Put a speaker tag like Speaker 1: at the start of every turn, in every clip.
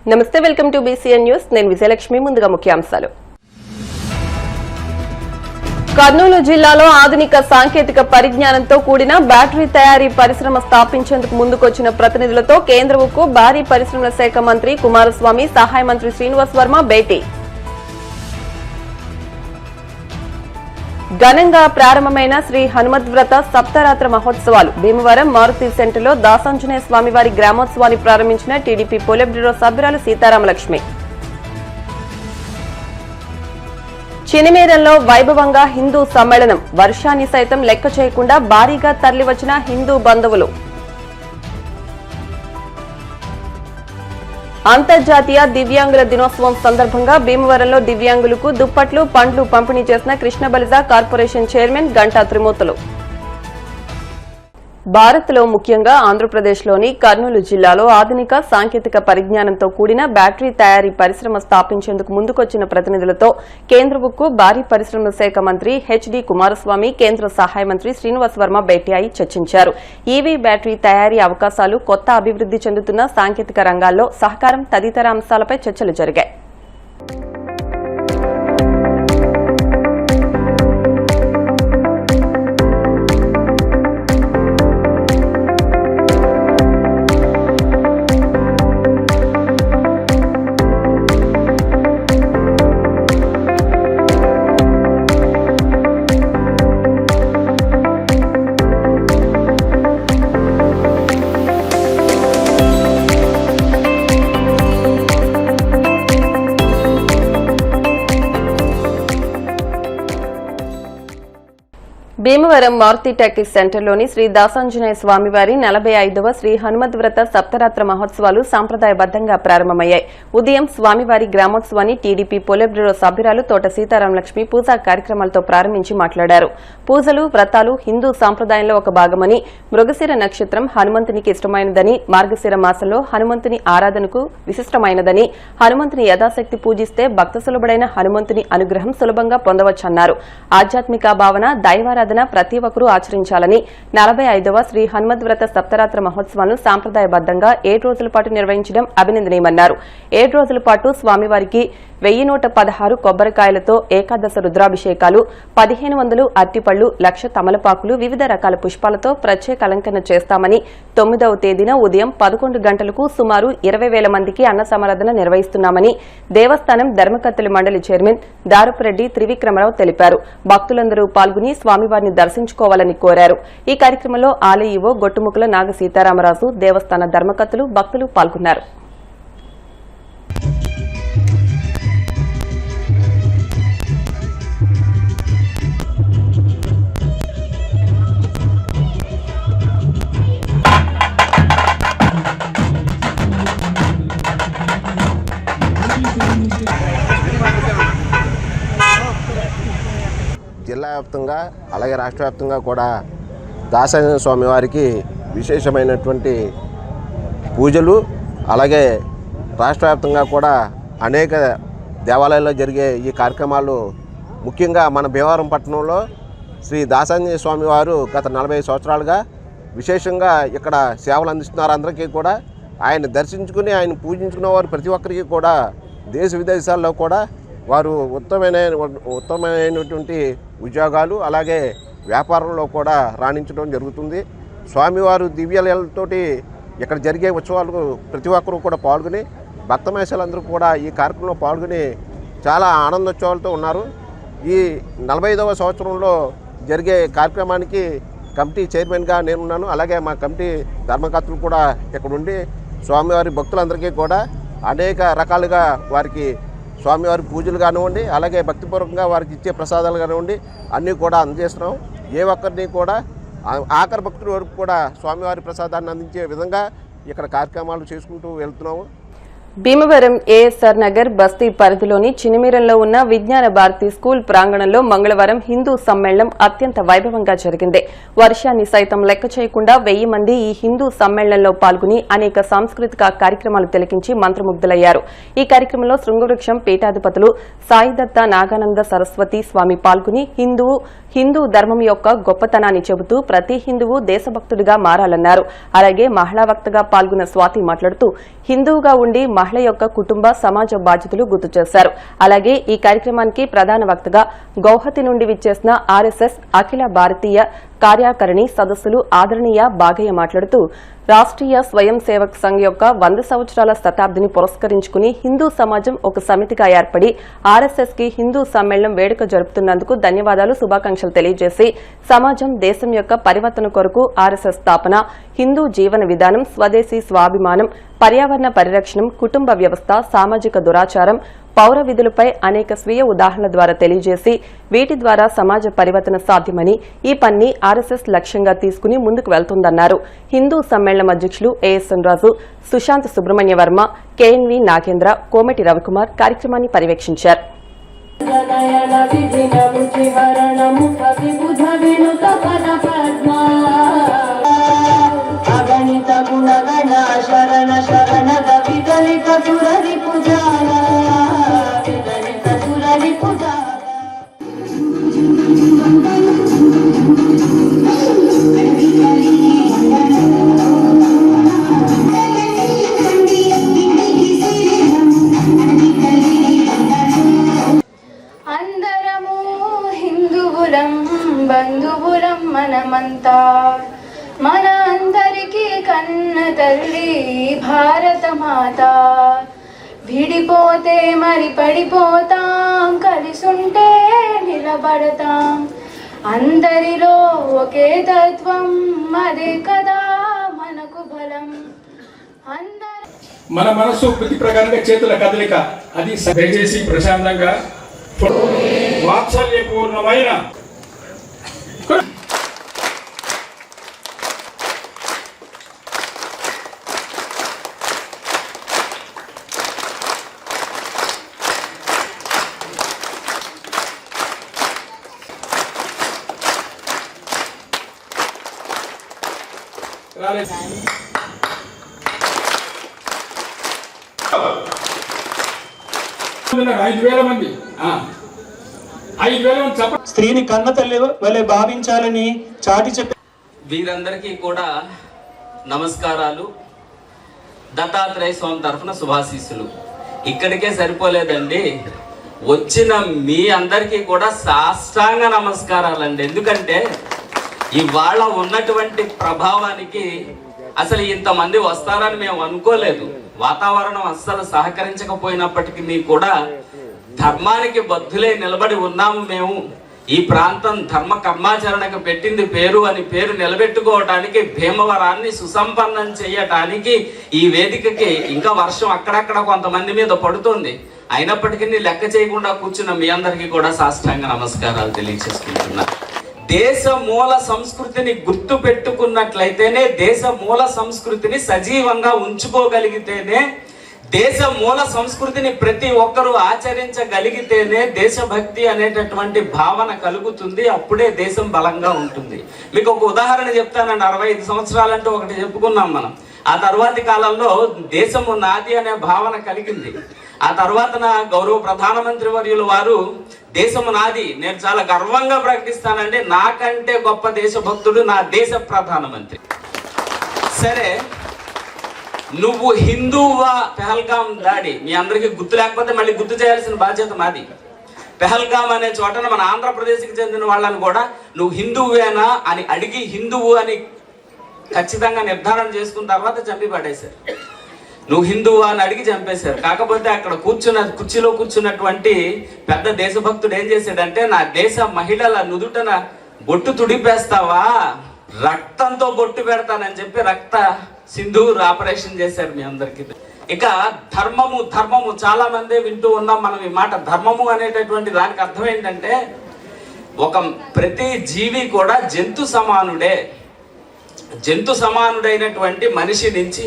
Speaker 1: నమస్తే, welcome to BCN news. నేను విజయలక్ష్మి. ముందుగా ముఖ్యాంశాలు. కర్నూలు జిల్లాలో ఆధునిక సాంకేతిక పరిజ్ఞానంతో కూడిన బ్యాటరీ తయారీ పరిశ్రమ స్థాపించేందుకు ముందుకొచ్చిన ప్రతినిధులతో కేంద్ర ఉక్కు భారీ పరిశ్రమల శాఖ మంత్రి కుమారస్వామి, సహాయ మంత్రి శ్రీనివాస్ వర్మ భేటీ. ఘనంగా ప్రారంభమైన శ్రీ హనుమద్వ్రత సప్తరాత్ర మహోత్సవాలు. భీమవరం మారుతి సెంటర్లో దాసాంజనేయ స్వామివారి గ్రామోత్సవాన్ని ప్రారంభించిన టీడీపీ పోలిట్ బ్యూరో సభ్యురాలు సీతారామలక్ష్మి. చినిమేరంలో వైభవంగా హిందూ సమ్మేళనం. వర్షాన్ని సైతం లెక్క చేయకుండా భారీగా తరలివచ్చిన హిందూ బంధువులు. అంతర్జాతీయ దివ్యాంగుల దినోత్సవం సందర్భంగా భీమవరంలో దివ్యాంగులకు దుప్పట్లు, పండ్లు పంపిణీ చేసిన కృష్ణబలిజ కార్పొరేషన్ చైర్మన్ గంటా త్రిమూర్తులు. భారత్లో ముఖ్యంగా ఆంధ్రప్రదేశ్లోని కర్నూలు జిల్లాలో ఆధునిక సాంకేతిక పరిజ్ఞానంతో కూడిన బ్యాటరీ తయారీ పరిశ్రమ స్థాపించేందుకు ముందుకొచ్చిన ప్రతినిధులతో కేంద్ర ఉక్కు భారీ పరిశ్రమల శాఖ మంత్రి హెచ్డి కుమారస్వామి, కేంద్ర సహాయ మంత్రి శ్రీనివాస్ వర్మ భేటీ అయి చర్చించారు. ఈవీ బ్యాటరీ తయారీ అవకాశాలు, కొత్త అభివృద్ది చెందుతున్న సాంకేతిక రంగాల్లో సహకారం తదితర అంశాలపై చర్చలు జరిగాయి. భీమవరం మారుతి టెక్ సెంటర్లోని శ్రీ దాసాంజనేయ స్వామివారి 45వ శ్రీ హనుమద్వ్రత సప్తరాత్ర మహోత్సవాలు సాంప్రదాయబద్దంగా ప్రారంభమయ్యాయి. ఉదయం స్వామివారి గ్రామోత్సవాన్ని టీడీపీ పోలిట్ బ్యూరో సభ్యురాలు తోట సీతారామలక్ష్మి పూజా కార్యక్రమాలతో ప్రారంభించి మాట్లాడారు. పూజలు, వ్రతాలు హిందూ సాంప్రదాయంలో ఒక భాగమని, మృగశిర నక్షత్రం హనుమంతునికి ఇష్టమైనదని, మార్గశిర మాసంలో హనుమంతుని ఆరాధనకు విశిష్టమైనదని, హనుమంతుని యథాశక్తి పూజిస్తే భక్తసులభుడైన హనుమంతుని అనుగ్రహం సులభంగా పొందవచ్చన్నారు. ఆధ్యాత్మిక భావన, దైవారాధన ప్రతి ఒక్కరూ ఆచరించాలని, 45వ శ్రీ హనుమద్వ్రత సప్తరాత్ర మహోత్సవాలను సాంప్రదాయబద్దంగా 7 రోజుల పాటు నిర్వహించడం అభినందనీయమన్నారు. 7 రోజుల పాటు స్వామివారికి 1116 కొబ్బరికాయలతో ఏకాదశ రుద్రాభిషేకాలు, 1500 అరటిపళ్లు, 1,00,000 తమలపాకులు, వివిధ రకాల పుష్పాలతో ప్రత్యేక అలంకరణ చేస్తామని, 9వ తేదీన ఉదయం 11 గంటలకు సుమారు 20,000 మందికి అన్న సమారాధన నిర్వహిస్తున్నామని దేవస్థానం ధర్మకర్తల మండలి చైర్మన్ దారపురెడ్డి త్రివిక్రమరావు తెలిపారు. భక్తులందరూ పాల్గొని స్వామివారిని దర్శించుకోవాలని కోరారు. ఈ కార్యక్రమంలో ఆలయ ఈవో గొట్టుముక్కల నాగ సీతారామరాజు, దేవస్థాన ధర్మకర్తలు, భక్తులు పాల్గొన్నారు.
Speaker 2: జిల్లా వ్యాప్తంగా అలాగే రాష్ట్ర వ్యాప్తంగా కూడా దాసాంజనేయ స్వామి వారికి విశేషమైనటువంటి పూజలు, అలాగే రాష్ట్ర వ్యాప్తంగా కూడా అనేక దేవాలయాల్లో జరిగే ఈ కార్యక్రమాలు ముఖ్యంగా మన భీమవరం పట్టణంలో శ్రీ దాసాంజనేయ స్వామి వారు గత 45 సంవత్సరాలుగా విశేషంగా ఇక్కడ సేవలు అందిస్తున్నారు. అందరికీ కూడా ఆయన దర్శించుకుని ఆయన పూజించుకున్న వారు ప్రతి ఒక్కరికి కూడా దేశ విదేశాల్లో కూడా వారు ఉత్తమమైనటువంటి ఉద్యోగాలు అలాగే వ్యాపారంలో కూడా రాణించడం జరుగుతుంది. స్వామివారు దివ్యలీలతోటి ఇక్కడ జరిగే ఉత్సవాలకు ప్రతి ఒక్కరూ కూడా పాల్గొని, భక్తమేషాలందరూ కూడా ఈ కార్యక్రమంలో పాల్గొని చాలా ఆనందోత్సవాలతో ఉన్నారు. ఈ 45వ సంవత్సరంలో జరిగే కార్యక్రమానికి కమిటీ చైర్మన్గా నేనున్నాను. అలాగే మా కమిటీ ధర్మకర్తలు కూడా ఇక్కడ ఉండి స్వామివారి భక్తులందరికీ కూడా అనేక రకాలుగా వారికి స్వామివారి పూజలు కానివ్వండి, అలాగే భక్తిపూర్వకంగా వారికి ఇచ్చే ప్రసాదాలు కానివ్వండి, అన్నీ కూడా అందజేస్తున్నాం. ఏ ఒక్కరిని కూడా ఆఖరి భక్తుల వరకు కూడా స్వామివారి ప్రసాదాన్ని అందించే విధంగా ఇక్కడ కార్యక్రమాలు చేసుకుంటూ వెళ్తున్నాము.
Speaker 1: భీమవరం ఏఎస్ఆర్ నగర్ బస్తీ పరిధిలోని చినిమీరంలో ఉన్న విజ్ఞాన భారతి స్కూల్ ప్రాంగణంలో మంగళవారం హిందూ సమ్మేళనం అత్యంత వైభవంగా జరిగింది. వర్షాన్ని సైతం లెక్క చేయకుండా 1000 మంది ఈ హిందూ సమ్మేళనంలో పాల్గొని అనేక సాంస్కృతిక కార్యక్రమాలు తిలకించి మంత్రముగ్ధులయ్యారు. ఈ కార్యక్రమంలో శృంగవృక్షం పీఠాధిపతులు సాయిదత్త నాగానంద సరస్వతి స్వామి పాల్గొని హిందూ ధర్మం యొక్క గొప్పతనాన్ని చెబుతూ ప్రతి హిందువు దేశభక్తుడిగా మారాలన్నారు. అలాగే మహిళా వక్తగా పాల్గొన్న స్వాతి మాట్లాడుతూ హిందువుగా ఉండి మహిళ యొక్క కుటుంబ సమాజ బాధ్యతలు గుర్తు చేశారు. అలాగే ఈ కార్యక్రమానికి ప్రధాన వక్తగా గౌహతి నుండి విచ్చేసిన ఆర్ఎస్ఎస్ అఖిల భారతీయ కార్యకారిణి సదస్సులు ఆదరణీయ బాగయ్య మాట్లాడుతూ రాష్ట్రీయ స్వయం సేవక్ సంఘ్ యొక్క 100 సంవత్సరాల శతాబ్దిని పురస్కరించుకుని హిందూ సమాజం ఒక సమితిగా ఏర్పడి ఆర్ఎస్ఎస్ కి హిందూ సమ్మేళనం వేడుక జరుపుతున్నందుకు ధన్యవాదాలు, శుభాకాంక్షలు తెలియజేసి సమాజం దేశం యొక్క పరివర్తన కొరకు ఆర్ఎస్ఎస్ స్థాపన, హిందూ జీవన విధానం, స్వదేశీ స్వాభిమానం, పర్యావరణ పరిరక్షణం, కుటుంబ వ్యవస్థ, సామాజిక దురాచారం, పౌర విధులపై అనేక స్వీయ ఉదాహరణల ద్వారా తెలియజేసి వీటి ద్వారా సమాజ పరివర్తన సాధ్యమని, ఈ పని ఆర్ఎస్ఎస్ లక్ష్యంగా తీసుకుని ముందుకు వెళ్తుందన్నారు. హిందూ సమ్మేళనం అధ్యక్షులు ఏఎస్ఎన్ రాజు, సుశాంత్ సుబ్రహ్మణ్య వర్మ, కేఎన్వి నాగేంద్ర, కోమటి రవికుమార్ కార్యక్రమాన్ని పర్యవేక్షించారు.
Speaker 3: అందరము హిందువులం, బంధువులం మనమంతా, మన అందరికీ కన్న తల్లి భారత మాత. విడిపోతే మరి పడిపోతాం, కలిసుంటే నిలబడతాం, అందరిలో ఒకే తత్వం, అదే కదా మనకు బలం.
Speaker 4: మన మనసు బుద్ధి ప్రకారంగా చేతుల కదలిక అది దయచేసి ప్రశాంతంగా వాత్సల్యపూర్ణమైన రాలేదు 5,000 మంది 5,000 మంది
Speaker 5: స్త్రీని కన్న తల్లి వలె భావించాలని చాటి చెప్పి
Speaker 6: వీరందరికీ కూడా నమస్కారాలు. దత్తాత్రేయ స్వామి తరఫున శుభాశీస్సులు. ఇక్కడికే సరిపోలేదండి, వచ్చిన మీ అందరికీ కూడా సాష్టాంగ నమస్కారాలండి. ఎందుకంటే ఇవాళ ఉన్నటువంటి ప్రభావానికి అసలు ఇంతమంది వస్తారని మేము అనుకోలేదు. వాతావరణం అస్సలు సహకరించకపోయినప్పటికీ కూడా ధర్మానికి బద్ధులై నిలబడి ఉన్నాము మేము. ఈ ప్రాంతం ధర్మ కర్మాచరణకు పెట్టింది పేరు అని పేరు నిలబెట్టుకోవటానికి, భీమవరాన్ని సుసంపన్నం చేయటానికి ఈ వేదికకి ఇంకా వర్షం అక్కడక్కడ కొంతమంది మీద పడుతుంది. అయినప్పటికీ లెక్క చేయకుండా కూర్చున్న మీ అందరికీ కూడా సాష్టాంగ నమస్కారాలు తెలియజేసుకుంటున్నా. దేశ మూల సంస్కృతిని గుర్తు పెట్టుకున్నట్లయితేనే, దేశ మూల సంస్కృతిని సజీవంగా ఉంచుకోగలిగితేనే, దేశ మూల సంస్కృతిని ప్రతి ఒక్కరూ ఆచరించగలిగితేనే దేశభక్తి అనేటటువంటి భావన కలుగుతుంది. అప్పుడే దేశం బలంగా ఉంటుంది. మీకు ఒక ఉదాహరణ చెప్తానండి. 65 సంవత్సరాలంటూ ఒకటి చెప్పుకున్నాం మనం. ఆ తర్వాతి కాలంలో దేశము నాది అనే భావన కలిగింది. ఆ తర్వాత నా గౌరవ ప్రధానమంత్రి వర్యులు వారు దేశము నాది, నేను చాలా గర్వంగా ప్రకటిస్తానండి, నాకంటే గొప్ప దేశభక్తుడు నా దేశ ప్రధానమంత్రి. సరే, నువ్వు హిందువా? పెహల్గాం దాడి మీ అందరికీ గుర్తు లేకపోతే మళ్ళీ గుర్తు చేయాల్సిన బాధ్యత మాది. పెహల్గాం అనే చోటన మన ఆంధ్రప్రదేశ్కి చెందిన వాళ్ళని కూడా నువ్వు హిందువేనా అని అడిగి హిందువు అని ఖచ్చితంగా నిర్ధారణ చేసుకున్న తర్వాత చంపి పడేశారు. నువ్వు హిందువా అని అడిగి చంపేశారు. కాకపోతే అక్కడ కుర్చీలో కూర్చున్నటువంటి పెద్ద దేశభక్తుడు ఏం చేశాడంటే, నా దేశ మహిళల నుదుటన బొట్టు తుడిపేస్తావా, రక్తంతో బొట్టు పెడతానని చెప్పి రక్త సింధూర్ ఆపరేషన్ చేశారు మీ అందరికీ. ఇక ధర్మము చాలా మంది వింటూ ఉన్నాం మనం ఈ మాట. ధర్మము అనేటటువంటి దానికి అర్థం ఏంటంటే, ఒక ప్రతి జీవి కూడా జంతు సమానుడైనటువంటి మనిషి నుంచి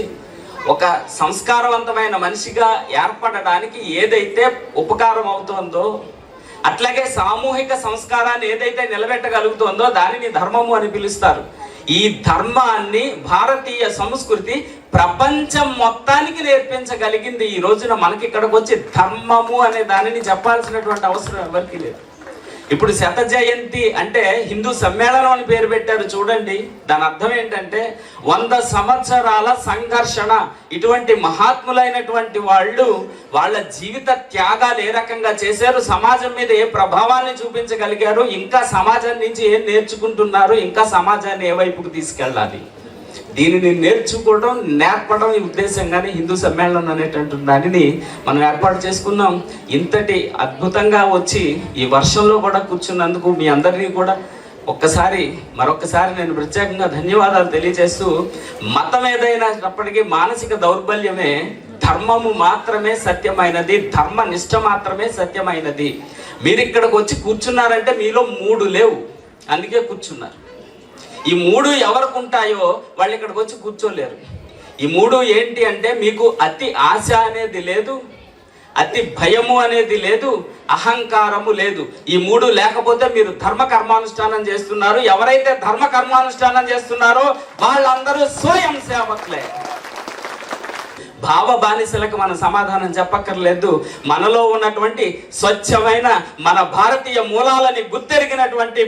Speaker 6: ఒక సంస్కారవంతమైన మనిషిగా ఏర్పడడానికి ఏదైతే ఉపకారం అవుతుందో, అట్లాగే సామూహిక సంస్కారాన్ని ఏదైతే నిలబెట్టగలుగుతుందో దానిని ధర్మము అని పిలుస్తారు. ఈ ధర్మాన్ని భారతీయ సంస్కృతి ప్రపంచం మొత్తానికి నేర్పించగలిగింది. ఈ రోజున మనకి ఇక్కడికి వచ్చి ధర్మము అనే దానిని చెప్పాల్సినటువంటి అవసరం ఎవరికి లేదు. ఇప్పుడు శత జయంతి అంటే హిందూ సమ్మేళనం అని పేరు పెట్టారు చూడండి. దాని అర్థం ఏంటంటే 100 సంవత్సరాల సంఘర్షణ. ఇటువంటి మహాత్ములైనటువంటి వాళ్ళు వాళ్ళ జీవిత త్యాగాలు ఏ రకంగా చేశారు, సమాజం మీద ఏ ప్రభావాన్ని చూపించగలిగారు, ఇంకా సమాజం నుంచి ఏం నేర్చుకుంటున్నారు, ఇంకా సమాజాన్ని ఏ వైపుకు తీసుకెళ్ళాలి, దీనిని నేర్చుకోవడం నేర్పడం ఈ ఉద్దేశంగానే హిందూ సమ్మేళనం అనేటువంటి దానిని మనం ఏర్పాటు చేసుకున్నాం. ఇంతటి అద్భుతంగా వచ్చి ఈ వర్షంలో కూడా కూర్చున్నందుకు మీ అందరినీ కూడా మరొకసారి నేను ప్రత్యేకంగా ధన్యవాదాలు తెలియజేస్తూ, మతం ఏదైనప్పటికీ మానసిక దౌర్బల్యమే, ధర్మము మాత్రమే సత్యమైనది, ధర్మనిష్ట మాత్రమే సత్యమైనది. మీరు ఇక్కడికి వచ్చి కూర్చున్నారంటే మీలో 3 లేవు, అందుకే కూర్చున్నారు. ఈ 3 ఎవరికి ఉంటాయో వాళ్ళు ఇక్కడికి వచ్చి కూర్చోలేరు. ఈ 3 ఏంటి అంటే, మీకు అతి ఆశ అనేది లేదు, అతి భయము అనేది లేదు, అహంకారము లేదు. ఈ 3 లేకపోతే మీరు ధర్మ కర్మానుష్ఠానం చేస్తున్నారు. ఎవరైతే ధర్మ కర్మానుష్ఠానం చేస్తున్నారో వాళ్ళందరూ స్వయం సేవకులే. భావ బానిసలకు మన సమాధానం చెప్పక్కర్లేదు. మనలో ఉన్నటువంటి స్వచ్ఛమైన మన భారతీయ మూలాలని గుర్తెరిగినటువంటి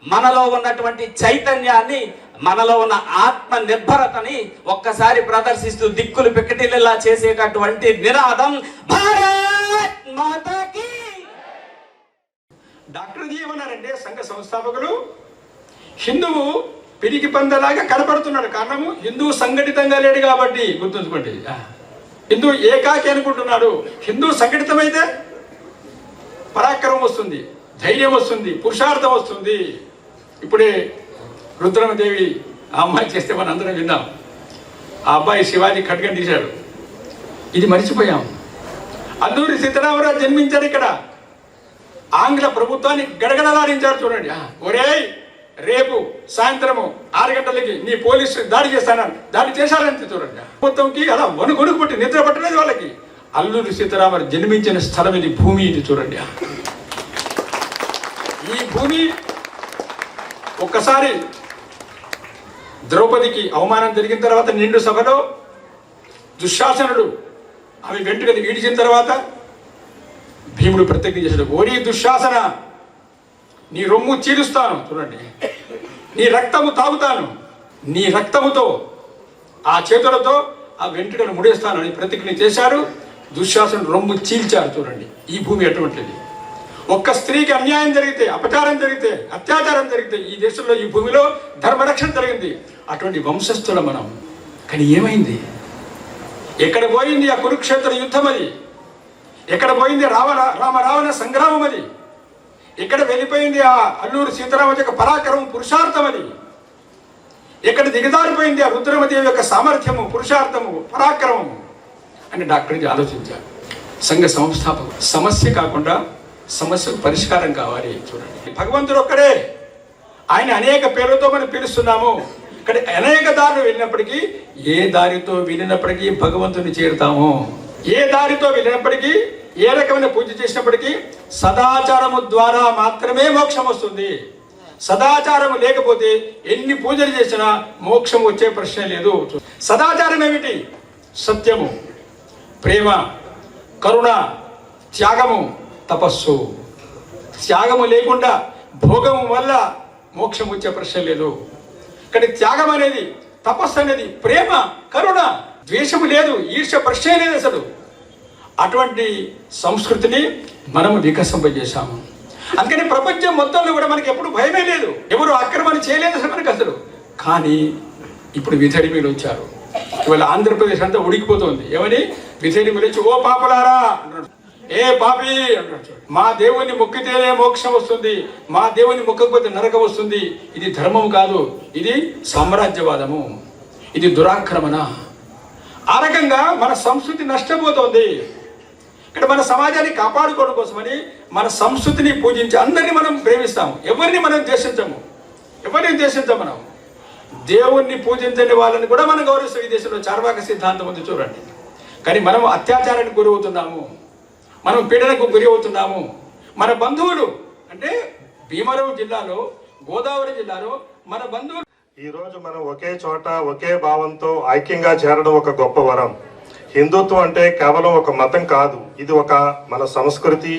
Speaker 6: మనలో ఉన్నటువంటి చైతన్యాన్ని, మనలో ఉన్న ఆత్మ నిర్భరతని ఒక్కసారి ప్రదర్శిస్తూ దిక్కులు పిక్కటిల్లా చేసేటటువంటి నినాదం భారత్ మాతాకి.
Speaker 4: డాక్టర్ జీ ఏమన్నారంటే, సంఘ సంస్థాపకులు హిందువు పిరికి పందలాగా కనపడుతున్నాడు. కారణము హిందువు సంఘటితంగా లేడు కాబట్టి. గుర్తుంచుకోండి, హిందువు ఏకాకి అనుకుంటున్నాడు. హిందువు సంఘటితమైతే పరాక్రమం వస్తుంది, ధైర్యం వస్తుంది, పురుషార్థం వస్తుంది. ఇప్పుడే రుద్రమదేవి ఆ అమ్మాయి చేస్తే మనం అందరం విన్నాం. ఆ అబ్బాయి శివాజీ ఖడ్గం తీశాడు. ఇది మర్చిపోయాం. అల్లూరి సీతారామరాజు జన్మించారు ఇక్కడ. ఆంగ్ల ప్రభుత్వాన్ని గడగడలాడించారు. చూడండి, ఒరేయ్ రేపు సాయంత్రము 6 గంటలకి నీ పోలీసు దాడి చేస్తానని దాడి చేశారంతే. చూడండి, ప్రభుత్వంకి అలా వణుకు పుట్టి నిద్ర పట్టలేదు వాళ్ళకి. అల్లూరి సీతారామరాజు జన్మించిన స్థలం ఇది, భూమి ఇది. చూడండి, ఈ భూమి ఒక్కసారి ద్రౌపదికి అవమానం జరిగిన తర్వాత నిండు సభలో దుశ్శాసనుడు ఆమె వెంట్రుకలు ఈడ్చిన తర్వాత భీముడు ప్రతిజ్ఞ చేశాడు, ఓరి దుశ్శాసన, నీ రొమ్ము చీలుస్తాను, చూడండి, నీ రక్తము తాగుతాను, నీ రక్తముతో ఆ చేతులతో ఆ వెంట్రుకను ముడేస్తాను అని ప్రతిజ్ఞ చేశారు. దుశ్శాసనుడు రొమ్ము చీల్చారు. చూడండి, ఈ భూమి అటువంటిది. ఒక్క స్త్రీకి అన్యాయం జరిగితే, అపచారం జరిగితే, అత్యాచారం జరిగితే ఈ దేశంలో, ఈ భూమిలో ధర్మరక్షణ జరిగింది. అటువంటి వంశస్థులం మనం. కానీ ఏమైంది? ఎక్కడ పోయింది ఆ కురుక్షేత్ర యుద్ధం? అది ఎక్కడ పోయింది రావణ సంగ్రామం? అది ఎక్కడ వెళ్ళిపోయింది ఆ అల్లూరి సీతారామరాజు యొక్క పరాక్రమం, పురుషార్థం? అది ఎక్కడ దిగజారిపోయింది ఆ రుద్రమదేవి యొక్క సామర్థ్యము, పురుషార్థము, పరాక్రమము అని డాక్టర్జీ ఆలోచించారు. సంఘ సంస్థాపకులు సమస్య కాకుండా సమస్యకు పరిష్కారం కావాలి. చూడండి, భగవంతుడు ఒక్కడే. ఆయన అనేక పేర్లతో మనం పిలుస్తున్నాము. ఇక్కడ అనేక దారులు వెళ్ళినప్పటికీ, ఏ దారితో వెళ్ళినప్పటికీ భగవంతుని చేరుతాము. ఏ దారితో వెళ్ళినప్పటికీ, ఏ రకమైన పూజ చేసినప్పటికీ సదాచారము ద్వారా మాత్రమే మోక్షం వస్తుంది. సదాచారము లేకపోతే ఎన్ని పూజలు చేసినా మోక్షం వచ్చే ప్రశ్న లేదు. సదాచారం ఏమిటి? సత్యము, ప్రేమ, కరుణ, త్యాగము, తపస్సు. త్యాగము లేకుండా భోగము వల్ల మోక్షం వచ్చే ప్రశ్న లేదు. కానీ త్యాగం అనేది, తపస్సు అనేది, ప్రేమ, కరుణ, ద్వేషము లేదు, ఈర్ష్య ప్రశ్నే లేదు అసలు. అటువంటి సంస్కృతిని మనము వికసింపజేశాము. అందుకని ప్రపంచం మొత్తంలో కూడా మనకి ఎప్పుడు భయమే లేదు, ఎవరు ఆక్రమణ చేయలేదు అసలు మనకు అసలు. కానీ ఇప్పుడు విధడిమీలు వచ్చారు. ఇవాళ ఆంధ్రప్రదేశ్ అంతా ఉడికిపోతుంది. ఏమని? విధడిమీలు వచ్చి, ఓ పాపలారా, ఏ పాపి అంటారు. మా దేవుని మొక్కితేనే మోక్షం వస్తుంది, మా దేవుని మొక్కకపోతే నరకం వస్తుంది. ఇది ధర్మం కాదు, ఇది సామ్రాజ్యవాదము, ఇది దురాక్రమణ. ఆ రకంగా మన సంస్కృతి నష్టపోతోంది. ఇక్కడ మన సమాజాన్ని కాపాడుకోవడం కోసమని మన సంస్కృతిని పూజించి అందరినీ మనం ప్రేమిస్తాము, ఎవరిని మనం ద్వేషించము. మనం దేవుణ్ణి పూజించని వాళ్ళని కూడా మనం గౌరవిస్తాం. ఈ దేశంలో చార్వాక సిద్ధాంతం ఉంది, చూడండి. కానీ మనం అత్యాచారానికి గురవుతున్నాము, మనం పీడనకు గురి అవుతున్నాము. మన బంధువులు అంటే భీమవరం జిల్లాలో, గోదావరి జిల్లాలో మన బంధువులు.
Speaker 7: ఈ రోజు మనం ఒకే చోట ఒకే భావంతో ఐక్యంగా చేరడం ఒక గొప్ప వరం. హిందుత్వం అంటే కేవలం ఒక మతం కాదు, ఇది ఒక మన సంస్కృతి,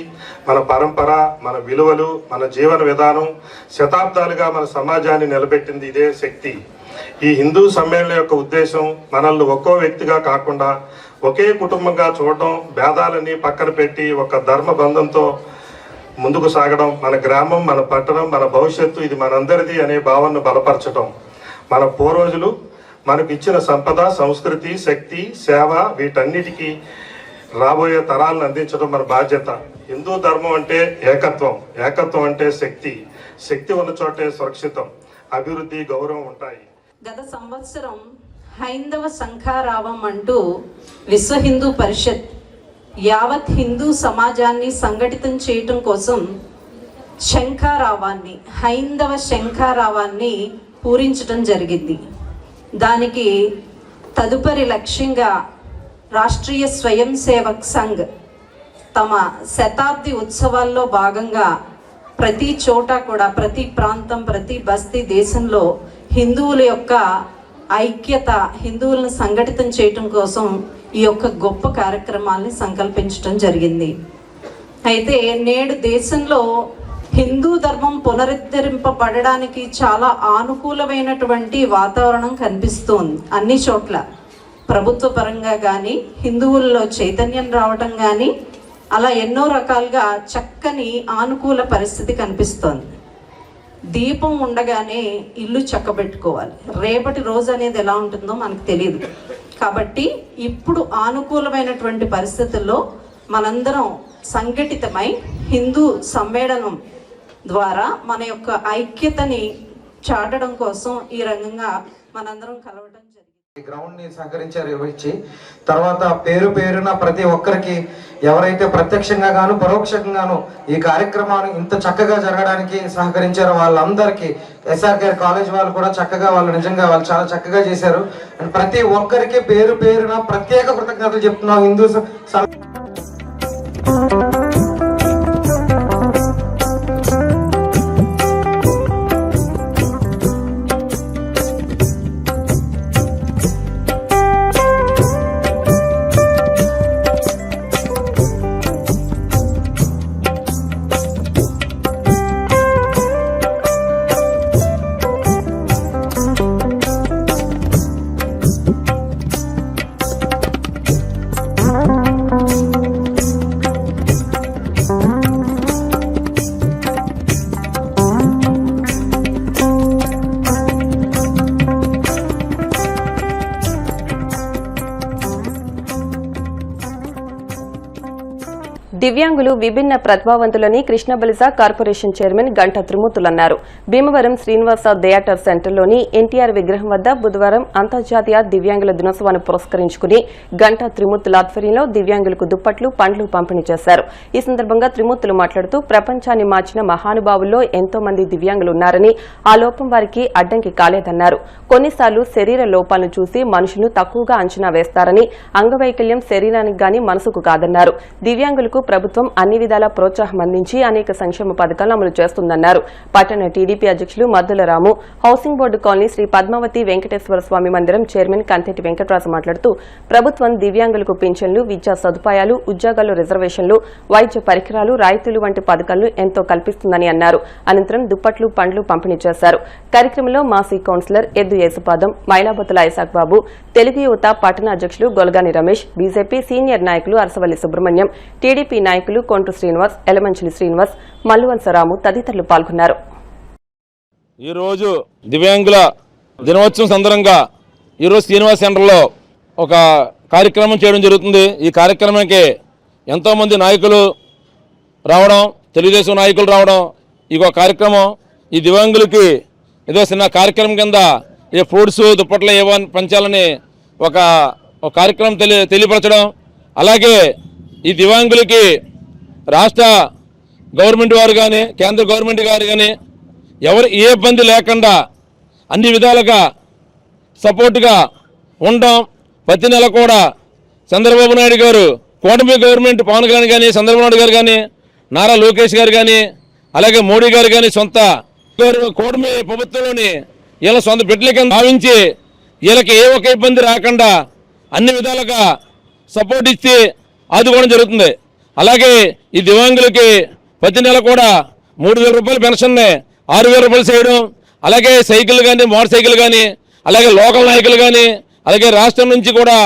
Speaker 7: మన పరంపర, మన విలువలు, మన జీవన విధానం. శతాబ్దాలుగా మన సమాజాన్ని నిలబెట్టింది ఇదే శక్తి. ఈ హిందూ సమ్మేళనం యొక్క ఉద్దేశం మనల్ని ఒక్కో వ్యక్తిగా కాకుండా ఒకే కుటుంబంగా చూడడం, భేదాలన్నీ పక్కన పెట్టి ఒక ధర్మ బంధంతో ముందుకు సాగడం, మన గ్రామం, మన పట్టణం, మన భవిష్యత్తు ఇది మనందరిది అనే భావనను బలపరచడం. మన పూర్వజులు మనకు ఇచ్చిన సంపద, సంస్కృతి, శక్తి, సేవ వీటన్నిటికీ రాబోయే తరాలను అందించడం మన బాధ్యత. హిందూ ధర్మం అంటే ఏకత్వం, ఏకత్వం అంటే శక్తి, శక్తి ఉన్న చోటే సురక్షితం, అభివృద్ధి, గౌరవం ఉంటాయి.
Speaker 8: గత సంవత్సరం హైందవ శంఖారావం అంటూ విశ్వ హిందూ పరిషత్ యావత్ హిందూ సమాజాన్ని సంఘటితం చేయటం కోసం శంఖారావాన్ని, హైందవ శంఖారావాన్ని పూరించడం జరిగింది. దానికి తదుపరి లక్ష్యంగా రాష్ట్రీయ స్వయం సేవక్ సంఘ్ తమ శతాబ్ది ఉత్సవాల్లో భాగంగా ప్రతి చోట కూడా, ప్రతి ప్రాంతం, ప్రతి బస్తీ దేశంలో హిందువుల యొక్క ఐక్యత, హిందువులను సంఘటితం చేయటం కోసం ఈ యొక్క గొప్ప కార్యక్రమాల్ని సంకల్పించడం జరిగింది. అయితే నేడు దేశంలో హిందూ ధర్మం పునరుద్ధరింపబడడానికి చాలా ఆనుకూలమైనటువంటి వాతావరణం కనిపిస్తోంది. అన్ని చోట్ల ప్రభుత్వ పరంగా కానీ, హిందువుల్లో చైతన్యం రావటం కానీ, అలా ఎన్నో రకాలుగా చక్కని ఆనుకూల పరిస్థితి కనిపిస్తోంది. దీపం ఉండగానే ఇల్లు చక్కబెట్టుకోవాలి. రేపటి రోజు అనేది ఎలా ఉంటుందో మనకు తెలియదు. కాబట్టి ఇప్పుడు ఆనుకూలమైనటువంటి పరిస్థితుల్లో మనందరం సంఘటితమై హిందూ సమ్మేళనం ద్వారా మన యొక్క ఐక్యతని చాటడం కోసం ఈ రంగంగా మనందరం కలవడం జరిగింది.
Speaker 9: గ్రౌండ్ ని సహకరించారు ఇచ్చి, తర్వాత పేరు పేరున ప్రతి ఒక్కరికి ఎవరైతే ప్రత్యక్షంగా గాను పరోక్షంగాను ఈ కార్యక్రమాన్ని ఇంత చక్కగా జరగడానికి సహకరించారో వాళ్ళందరికీ, ఎస్ఆర్కేఆర్ కాలేజ్ వాళ్ళు కూడా చక్కగా, వాళ్ళు నిజంగా వాళ్ళు చాలా చక్కగా చేశారు. అండ్ ప్రతి ఒక్కరికి పేరు పేరున ప్రత్యేక కృతజ్ఞతలు చెప్తున్నాం. హిందూ
Speaker 1: దివ్యాంగులు విభిన్న ప్రతిభావంతులని కృష్ణబలిస కార్పొరేషన్ చైర్మన్ గంటా త్రిమూర్తులన్నారు. భీమవరం శ్రీనివాస థియేటర్ సెంటర్లోని ఎన్టీఆర్ విగ్రహం వద్ద బుధవారం అంతర్జాతీయ దివ్యాంగుల దినోత్సవాన్ని పురస్కరించుకుని గంటా త్రిమూర్తుల ఆధ్వర్యంలో దివ్యాంగులకు దుప్పట్లు, పండ్లు పంపిణీ చేశారు. ఈ సందర్భంగా త్రిమూర్తులు మాట్లాడుతూ ప్రపంచాన్ని మార్చిన మహానుభావుల్లో ఎంతో మంది దివ్యాంగులున్నారని, ఆ లోపం వారికి అడ్డంకి కాలేదన్నారు. కొన్నిసార్లు శరీర లోపాలను చూసి మనుషులు తక్కువగా అంచనా వేస్తారని, అంగవైకల్యం శరీరానికి గాని మనసుకు కాదన్నారు. దివ్యాంగులకు ప్రభుత్వం అన్ని విధాల ప్రోత్సాహం అందించి అనేక సంక్షేమ పథకాలను అమలు చేస్తుందన్నారు. పట్టణ టీడీపీ అధ్యక్షులు Maddula Ramu, housing board colony Sri Padmavathi Venkateswara Swamy మందిరం చైర్మన్ కంతెటి వెంకటరాజు మాట్లాడుతూ ప్రభుత్వం దివ్యాంగులకు పింఛన్లు, విద్యా సదుపాయాలు, ఉద్యోగాల్లో రిజర్వేషన్లు, వైద్య పరికరాలు, రాయితీలు వంటి పథకాలను ఎంతో కల్పిస్తుందని అన్నారు. అనంతరం దుప్పట్లు, పండ్లు పంపిణీ చేశారు. కార్యక్రమంలో మాజీ కౌన్సిలర్ ఎద్దు యేసుపాదం, మైలాబతుల ఐసాక్ బాబు, తెలుగు యువత పట్టణ అధ్యక్షులు గొలగాని రమేష్, బీజేపీ సీనియర్ నాయకులు అరసవల్లి సుబ్రహ్మణ్యం, టీడీపీ నాయకులు కొంటు శ్రీనివాస్, ఎలమంచిలి శ్రీనివాస్, మల్లువలసరాము తదితరులు పాల్గొన్నారు.
Speaker 10: ఈరోజు దివ్యాంగుల దినోత్సవం సందర్భంగా ఈరోజు శ్రీనివాస్ సెంటర్లో ఒక కార్యక్రమం చేయడం జరుగుతుంది. ఈ కార్యక్రమానికి ఎంతోమంది నాయకులు రావడం, తెలుగుదేశం నాయకులు రావడం, ఈ కార్యక్రమం ఈ దివ్యాంగులకి ఏదో చిన్న కార్యక్రమం కింద ఏ ఫ్రూట్స్, దుప్పట్లు ఏవని పంచాలని ఒక కార్యక్రమం తెలియపరచడం. అలాగే ఈ దివ్యాంగులకి రాష్ట్ర గవర్నమెంట్ వారు కానీ, కేంద్ర గవర్నమెంట్ గారు కానీ ఎవరు ఏ ఇబ్బంది లేకుండా అన్ని విధాలుగా సపోర్టుగా ఉండడం. ప్రతి నెల కూడా చంద్రబాబు నాయుడు గారు, కూటమి గవర్నమెంట్ పవన్ కళ్యాణ్ కానీ, చంద్రబాబు నాయుడు గారు కానీ, నారా లోకేష్ గారు కానీ, అలాగే మోడీ గారు కానీ సొంత కూటమి ప్రభుత్వంలోని వీళ్ళ సొంత బిడ్డల కింద భావించి వీళ్ళకి ఏ ఒక్క ఇబ్బంది రాకుండా అన్ని విధాలుగా సపోర్ట్ ఇచ్చి ఆదుకోవడం జరుగుతుంది. అలాగే ఈ దివ్యాంగులకి ప్రతి నెల కూడా 3,000 రూపాయల పెన్షన్ని 6,000 రూపాయలు చేయడం, అలాగే సైకిల్ కానీ మోటార్ సైకిల్ కానీ, అలాగే లోకల్ నాయకులు కానీ, అలాగే రాష్ట్రం నుంచి కూడా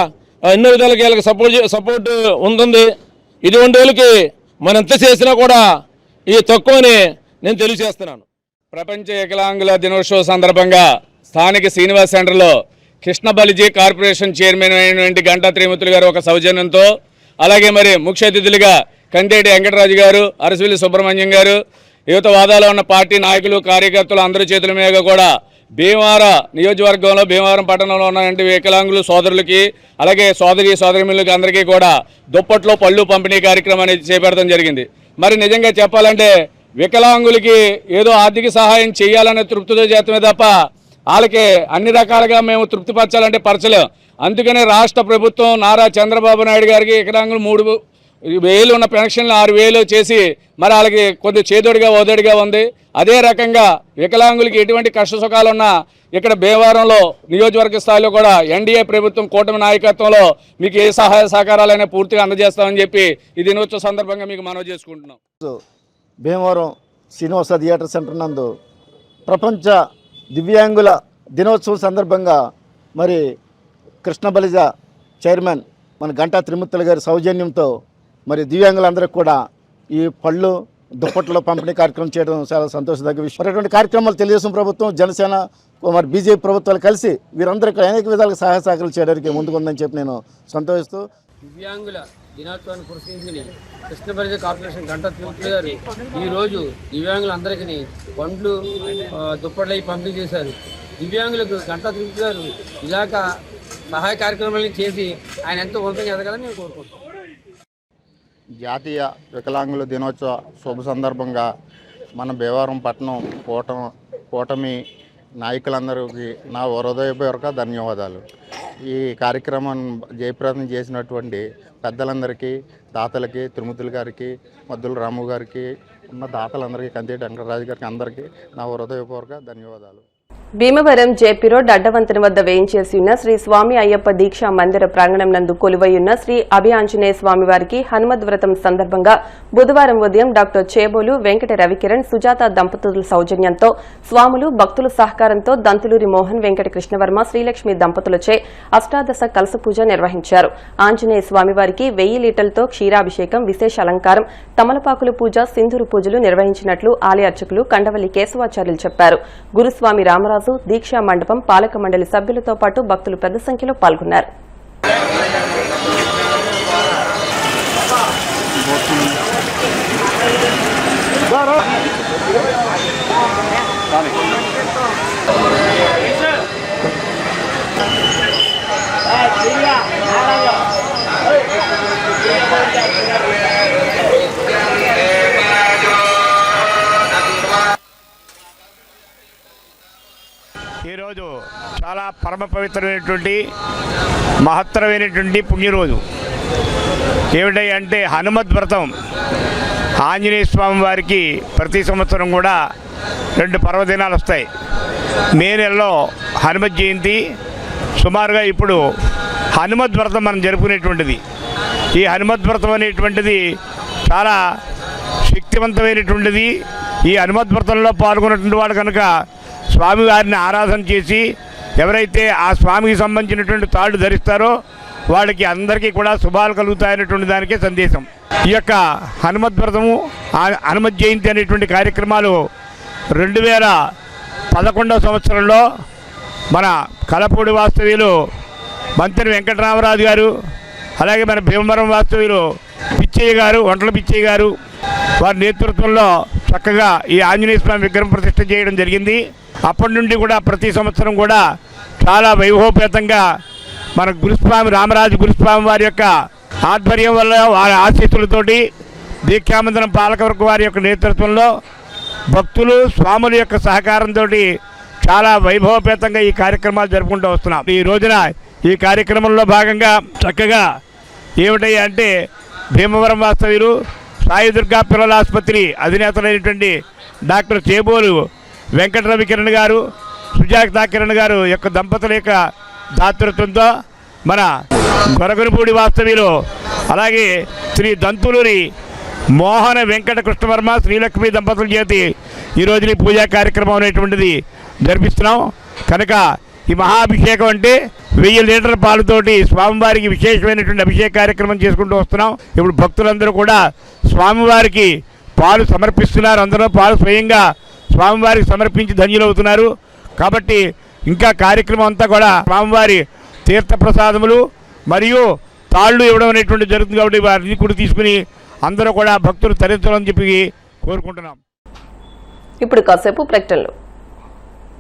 Speaker 10: ఎన్నో విధాలుగా వీళ్ళకి సపోర్ట్ ఉంటుంది. ఇటువంటి వాళ్ళకి మనం ఎంత చేసినా కూడా ఇది తక్కువని నేను తెలియజేస్తున్నాను.
Speaker 11: ప్రపంచ వికలాంగుల దినోత్సవం సందర్భంగా స్థానిక శ్రీనివాస్ సెంటర్లో కృష్ణ బలిజీ కార్పొరేషన్ చైర్మన్ అయినటువంటి గంటా త్రిమూర్తులు గారు ఒక సౌజన్యంతో, అలాగే మరి ముఖ్య అతిథులుగా కందేటి వెంకటరాజు గారు, అరసవిల్లి సుబ్రహ్మణ్యం గారు, యువతవాదాలో ఉన్న పార్టీ నాయకులు కార్యకర్తలు అందరి చేతుల మీద కూడా భీమవరం నియోజకవర్గంలో భీమవరం పట్టణంలో ఉన్నటువంటి వికలాంగులు సోదరులకి, అలాగే సోదరిమణులకి అందరికీ కూడా దుప్పట్లో పళ్ళు పంపిణీ కార్యక్రమాన్ని చేపట్టడం జరిగింది. మరి నిజంగా చెప్పాలంటే వికలాంగులకి ఏదో ఆర్థిక సహాయం చేయాలనే తృప్తితో చేతమే తప్ప వాళ్ళకి అన్ని రకాలుగా మేము తృప్తిపరచాలంటే పరచలేం. అందుకనే రాష్ట్ర ప్రభుత్వం నారా చంద్రబాబు నాయుడు గారికి వికలాంగులు 3,000 ఉన్న పెన్షన్లు 6,000 చేసి మరి వాళ్ళకి కొద్ది చేదోడిగా ఓదోడిగా ఉంది. అదే రకంగా వికలాంగులకి ఎటువంటి కష్ట సుఖాలు ఉన్నా ఇక్కడ భీమవరంలో నియోజకవర్గ స్థాయిలో కూడా ఎన్డీఏ ప్రభుత్వం కూటమి నాయకత్వంలో మీకు ఏ సహాయ సహకారాలైనా పూర్తిగా అందజేస్తామని చెప్పి ఈ దినోత్సవ సందర్భంగా మీకు మనవి చేసుకుంటున్నాం.
Speaker 12: భీమవరం శ్రీనివాస థియేటర్ సెంటర్ నందు ప్రపంచ దివ్యాంగుల దినోత్సవం సందర్భంగా మరి కృష్ణ బలిజ చైర్మన్ మన గంటా త్రిమూర్తులు గారి సౌజన్యంతో మరి దివ్యాంగులందరికీ కూడా ఈ పళ్ళు దుప్పట్లో పంపిణీ కార్యక్రమం చేయడం చాలా సంతోషదగ్గ విషయం. మరి అటువంటి కార్యక్రమాలు తెలుగుదేశం ప్రభుత్వం, జనసేన, మరి బీజేపీ ప్రభుత్వాలు కలిసి వీరందరికీ అనేక విధాలుగా సహాయ సహకారాలు చేయడానికి ముందుకుందని చెప్పి నేను సంతోషిస్తూ,
Speaker 13: దివ్యాంగుల దినోత్సవాన్ని పురస్కరించుకుని కృష్ణ బలిజ కార్పొరేషన్ గంటా త్రిమూర్తులు గారు ఈరోజు దివ్యాంగులందరికీ పండ్లు దుప్పట్లై పంపిణీ చేశారు. దివ్యాంగులకు గంటా త్రిమూర్తులు గారు ఇలాగ సహాయ కార్యక్రమాలను చేసి ఆయన ఎంతో ఉన్నతంగా ఎదగాలని నేను కోరుకుంటున్నాను.
Speaker 14: జాతీయ వికలాంగుల దినోత్సవ శుభ సందర్భంగా మన భీమవరం పట్టణం కూటమి నాయకులందరికీ నా హృదయపూర్వక ధన్యవాదాలు. ఈ కార్యక్రమాన్ని జయప్రదం చేసినటువంటి పెద్దలందరికీ, దాతలకి, త్రిమూర్తులు గారికి, మద్దుల రాము గారికి, ఉన్న దాతలందరికీ, కందేటి వెంకటరాజు గారికి అందరికీ నా హృదయపూర్వక ధన్యవాదాలు.
Speaker 1: భీమవరం జేపీ రోడ్ అడ్డవంతెన వద్ద వేయించేసి ఉన్న శ్రీ స్వామి అయ్యప్ప దీక్షా మందిర ప్రాంగణం నందు కొలువైయున్న శ్రీ అభియాంజనేయ స్వామి వారికి హనుమద్ వ్రతం సందర్భంగా బుధవారం ఉదయం డాక్టర్ చేబోలు వెంకట రవికిరణ్ సుజాత దంపతుల సౌజన్యంతో స్వాములు భక్తుల సహకారంతో దంతులూరి మోహన్ వెంకట కృష్ణవర్మ శ్రీలక్ష్మి దంపతులచే అష్టాదశ కలశ పూజ నిర్వహించారు. ఆంజనేయ స్వామివారికి 1000 లీటర్లతో క్షీరాభిషేకం, విశేష అలంకారం, తమలపాకుల పూజ, సింధూరు పూజలు నిర్వహించినట్లు ఆలయ అర్చకులు కండవల్లి కేశవాచార్యులు చెప్పారు. గురుస్వామి రామరాజు, దీక్షా మండపం పాలక మండలి సభ్యులతో పాటు భక్తులు పెద్ద సంఖ్యలో పాల్గొన్నారు.
Speaker 15: ఈరోజు చాలా పరమ పవిత్రమైనటువంటి మహత్తరమైనటువంటి పుణ్యరోజు. ఏమిటంటే హనుమద్ వ్రతం. ఆంజనేయ స్వామి వారికి ప్రతి సంవత్సరం కూడా 2 పర్వదినాలు వస్తాయి. మే నెలలో హనుమత్ జయంతి, సుమారుగా ఇప్పుడు హనుమద్ వ్రతం మనం జరుపుకునేటువంటిది. ఈ హనుమద్ వ్రతం అనేటువంటిది చాలా శక్తివంతమైనటువంటిది. ఈ హనుమద్ వ్రతంలో పాల్గొన్నటువంటి వాడు కనుక స్వామివారిని ఆరాధన చేసి ఎవరైతే ఆ స్వామికి సంబంధించినటువంటి తాళ్ళు ధరిస్తారో వాళ్ళకి అందరికీ కూడా శుభాలు కలుగుతాయనేటువంటి దానికే సందేశం. ఈ యొక్క హనుమద్ వ్రతము, హనుమత్ జయంతి అనేటువంటి కార్యక్రమాలు 2011వ సంవత్సరంలో మన కలపూడి వాస్తవ్యులు మంత్రి వెంకటరామరాజు గారు, అలాగే మన భీమవరం వాస్తవ్యులు పిచ్చయ్య గారు, వంటల పిచ్చయ్య గారు వారి నేతృత్వంలో చక్కగా ఈ ఆంజనేయ స్వామి విగ్రహం ప్రతిష్ఠ చేయడం జరిగింది. అప్పటి నుండి కూడా ప్రతి సంవత్సరం కూడా చాలా వైభవపేతంగా మన గురుస్వామి రామరాజు గురుస్వామి వారి యొక్క ఆధ్వర్యం వల్ల, వారి ఆశీస్సులతోటి, దీక్షామందిరం పాలకవర్గ వారి యొక్క నేతృత్వంలో, భక్తులు స్వాముల యొక్క సహకారంతో చాలా వైభవపేతంగా ఈ కార్యక్రమాలు జరుపుకుంటూ వస్తున్నాం. ఈ రోజున ఈ కార్యక్రమంలో భాగంగా చక్కగా ఏమిటంటే భీమవరం వాస్తవ్యులు సాయి దుర్గా పిల్లల ఆసుపత్రి అధినేతలైనటువంటి డాక్టర్ చేబోలు వెంకట రవికిరణ్ గారు, సుజాత కిరణ్ గారు యొక్క దంపతుల యొక్క దాతృత్వంతో మన గొరగనపూడి వాస్తవ్యులు అలాగే శ్రీ దంతులూరి మోహన వెంకట కృష్ణవర్మ శ్రీలక్ష్మి దంపతుల చేతి ఈరోజు ఈ పూజా కార్యక్రమం అనేటువంటిది జరిపిస్తున్నాం. కనుక ఈ మహాభిషేకం అంటే 1000 లీటర్ల పాలుతోటి స్వామివారికి విశేషమైనటువంటి అభిషేక కార్యక్రమం చేసుకుంటూ వస్తున్నాం. ఇప్పుడు భక్తులందరూ కూడా స్వామివారికి పాలు సమర్పిస్తున్నారు. అందరూ పాలు స్వయంగా స్వామివారికి సమర్పించి ధన్యులవుతున్నారు. కాబట్టి ఇంకా కార్యక్రమం అంతా కూడా స్వామివారి తీర్థప్రసాదములు మరియు తాళ్ళు ఇవ్వడం అనేటువంటి జరుగుతుంది. కాబట్టి వారిని కూడా తీసుకుని అందరూ కూడా భక్తులు తరించాలని చెప్పి కోరుకుంటున్నాం.
Speaker 1: ఇప్పుడు కాసేపు ప్రకటనలు.